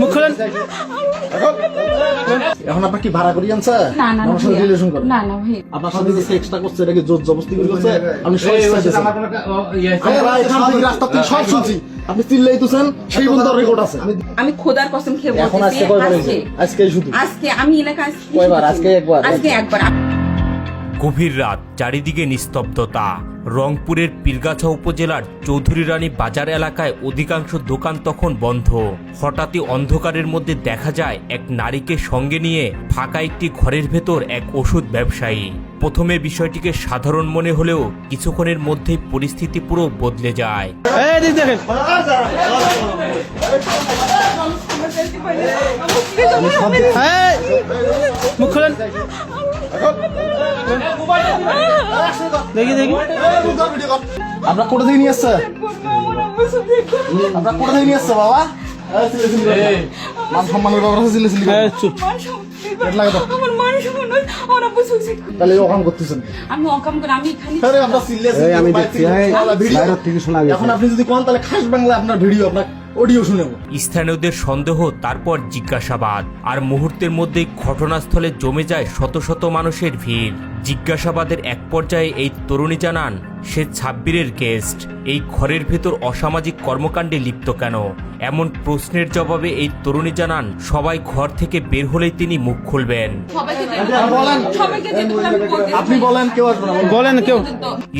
মুখ খোলেন। এখন আপনার কি ভাড়া করি আনছে? না না আমার সাথে রিলেশন করেন? না না ভাই, আপনার সাথে যে সেক্সটা করছে এটা কি জোর জবরদস্তি করে করছে? আপনি স্বেচ্ছায় দিয়েছেন। আমরা এখান থেকে রাস্তা থেকে সব শুনছি। আপনি চিল্লাইতেছেন, সেই পর্যন্ত রেকর্ড আছে। আমি খোদার কসম খেয়ে এখন বলতেছি, আজকে কয়বার হয়েছে? আজকেই শুধু আজকে আমি এলাকায় কয়বার? আজকে একবার? আজকে একবার। গভীর রাত, চারিদিকে নিস্তব্ধতা। রংপুরের পীরগাছা উপজেলার চৌধুরী রানী বাজার এলাকায় অধিকাংশ দোকান তখন বন্ধ। হঠাৎই অন্ধকারের মধ্যে দেখা যায় এক নারীকে সঙ্গে নিয়ে ফাঁকা একটি ঘরের ভেতর এক ওষুধ ব্যবসায়ী। প্রথমে বিষয়টিকে সাধারণ মনে হলেও কিছুক্ষণের মধ্যেই পরিস্থিতি পুরো বদলে যায়। দেখেন মুখ খোলেন। দেখি দেখি আপনার কোথা থেকে নিয়ে আসছে? আপনার কোথা থেকে নিয়ে আসছে বাবা? মান সম্মানের ব্যাপার আছে, চিল্লাচিল্লি করেন। চুপ। আমার মান সম্মান ওরা বুঝুছি। তাহলে অকাম করতেছেন। আমি অকাম করে আমি এখানে আরে আমরা চিল্লাচিল্লি আমি দেখছি। বাইরে থেকে শোনা গেছে। এখন আপনি যদি কোন তাহলে খাস বাংলা আপনার ভিডিও, আপনার অডিও শুনেবো। স্থানীয়দের সন্দেহ, তারপর জিজ্ঞাসাবাদ, আর মুহূর্তের মধ্যেই ঘটনাস্থলে জমে যায় শত শত মানুষের ভিড়। জিজ্ঞাসাবাদের এক পর্যায়ে এই তরুণী জানান সে ছাব্বিরের গেস্ট। এই ঘরের ভেতর অসামাজিক কর্মকাণ্ডে লিপ্ত কেন? এমন প্রশ্নের জবাবে এই তরুণী জানান সবাই ঘর থেকে বের হলেই তিনি মুখ খুলবেন। সবাইকে বলেন। সবাইকে যেতে বলে আমি বলতে আপনি বলেন, কেউ আসবে না। বলেন কেউ।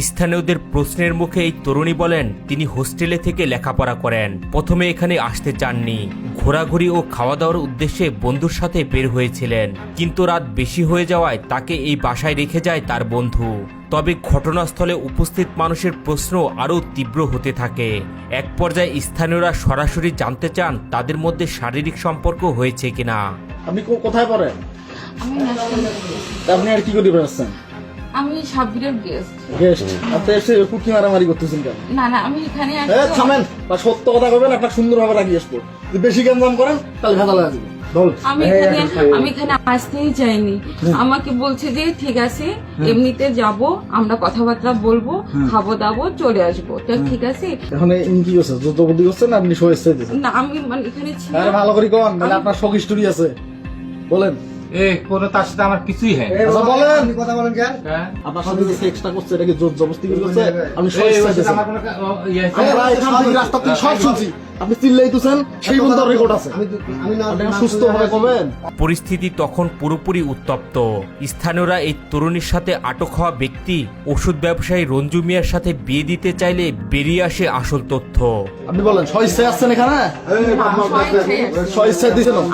স্থানীয়দের প্রশ্নের মুখে এই তরুণী বলেন তিনি হোস্টেলে থেকে লেখাপড়া করেন। প্রথমে এখানে আসতে চাননি, ঘোরাঘুরি ও খাওয়া দাওয়ার উদ্দেশ্যে বন্ধুর সাথে বের হয়েছিলেন, কিন্তু রাত বেশি হয়ে যাওয়ায় তাকে এই বাসায় রেখে যায় তার বন্ধু। তবে ঘটনাস্থলে উপস্থিত মানুষের প্রশ্ন আরও তীব্র হতে থাকে। এক পর্যায়ে স্থানীয়রা সরাসরি জানতে চান তাদের মধ্যে শারীরিক সম্পর্ক হয়েছে কিনা। আপনি কোথায় পড়েন? আমি ন্যাশনাল আপনি আর কি করে বেড়াচ্ছেন? আমি সাব্বিরের গেস্ট। গেস্ট আপনি এসে কুকি মারামারি করতেছেন কেন? না না আমি এখানে থামেন, বা সত্য কথা বলবেন, আপনার সুন্দরভাবে রাখি আসবো। যদি বেশি জ্ঞান করেন তাহলে ভেজা লাগা যাবে। আমি এখানে আসতেই চাইনি। আমাকে বলছে যে ঠিক আছে এমনিতে যাব, আমরা কথাবার্তা বলবো, খাবো দাবো, চলে আসবো। তো ঠিক আছে। এখন ইনি কি করছে? যুদ্ধবুদ্ধি করছেন না আপনি স্বেচ্ছায় দিয়েছেন? না আমি মানে এখানে ছিলাম। আরে ভালো করে কোন, মানে আপনার শখ স্টোরি আছে বলেন। কোনো তার সাথে আমার কিছুই হয় আচ্ছা বলেন। কথা বলেন কেন? আপনার সাথে যে সেক্সটা করছে এটা কি জোর জবরদস্তি করে করছে? আপনি স্বেচ্ছায় দিয়েছেন। আমরা এখান থেকে রাস্তা থেকে সব শুনছি। আপনি চিল্লাইতেছেন, সেই পর্যন্ত রেকর্ড আছে। আপনি সুস্থভাবে করবেন। পরিস্থিতি তখন পুরোপুরি উত্তপ্ত। স্থানীয়রা এই তরুণীর সাথে আটক হওয়া ব্যক্তি ওষুধ ব্যবসায়ী রঞ্জু মিয়ার সাথে বিয়ে দিতে চাইলে বেরিয়ে আসে আসল তথ্য। আপনি বলেন স্বেচ্ছায় আসছেন এখানে? স্বেচ্ছায় দিয়েছেন?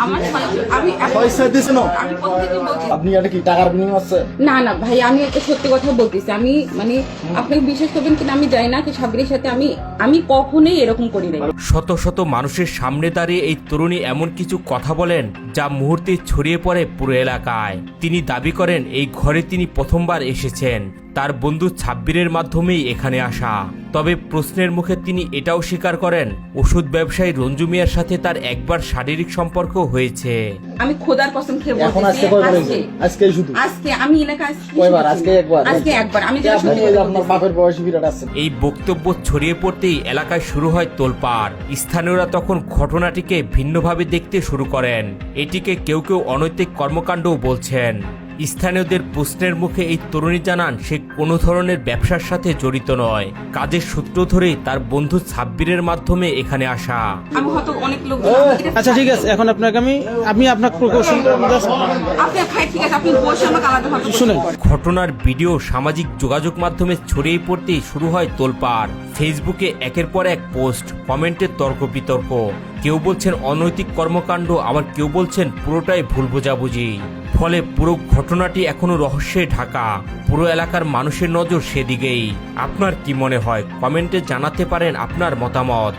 স্বেচ্ছায় দিয়েছেন? আমি প্রত্যেকদিন বলছি। আপনি এটা কি টাকার বিনিময় আছে? না না ভাই, আমি একটা সত্যি কথা বলতেছি। আমি মানে আপনি বিশ্বাস করবেন কিনা আমি জানি না, কি সাব্বিরের সাথে আমি কখনোই এরকম করি নাই। শত শত মানুষের সামনে দাঁড়িয়ে এই তরুণী এমন কিছু কথা বলেন যা মুহূর্তে ছড়িয়ে পড়ে পুরো এলাকায়। তিনি দাবি করেন এই ঘরে তিনি প্রথমবার এসেছেন, তার বন্ধু ছাব্বিরের মাধ্যমেই এখানে আসা। তবে প্রশ্নের মুখে তিনি এটাও স্বীকার করেন ওষুধ ব্যবসায়ী রঞ্জু মিয়ার সাথে তার একবার শারীরিক সম্পর্ক হয়েছে। আমি খোদার কসম খেয়ে এখন বলতেছি, আজকে কয়বার হয়েছে? আজকেই শুধু আজকে আমি এলাকায় কয়বার? আজকে একবার? আজকে একবার। আমি যেটা আপনি সত্যি কথা আপনার বলতেছি। বাপের বয়সী বিরাট আছে। এই বক্তব্য ছড়িয়ে পড়তেই এলাকায় শুরু হয় তোলপাড়। স্থানীয়রা তখন ঘটনাটিকে ভিন্নভাবে দেখতে শুরু করেন। এটিকে কেউ কেউ অনৈতিক কর্মকাণ্ডও বলছেন। স্থানীয়দের প্রশ্নের মুখে এই তরুণী জানান সে কোনো ধরনের ব্যবসার সাথে জড়িত নয়, কাজের সূত্র ধরেই তার বন্ধু ছাব্বিরের মাধ্যমে এখানে আসা। আমি হয়তো অনেক লোক আচ্ছা ঠিক আছে, এখন আপনাকে আমি আপনার প্রকৌশল আপনি খাই, ঠিক আছে আপনি বসে আমাকে আলাদা ভাবে শুনেন। ঘটনার ভিডিও সামাজিক যোগাযোগ মাধ্যমে ছড়িয়ে পড়তেই শুরু হয় তোলপাড়। ফেসবুকে একের পর এক পোস্ট, কমেন্টে তর্ক বিতর্ক। কেউ বলছেন অনৈতিক কর্মকাণ্ড, আবার কেউ বলছেন পুরোটাই ভুল বোঝাবুঝি। ফলে পুরো ঘটনাটি এখনো রহস্যে ঢাকা। পুরো এলাকার মানুষের নজর সেদিকেই। আপনার কি মনে হয়? কমেন্টে জানাতে পারেন আপনার মতামত।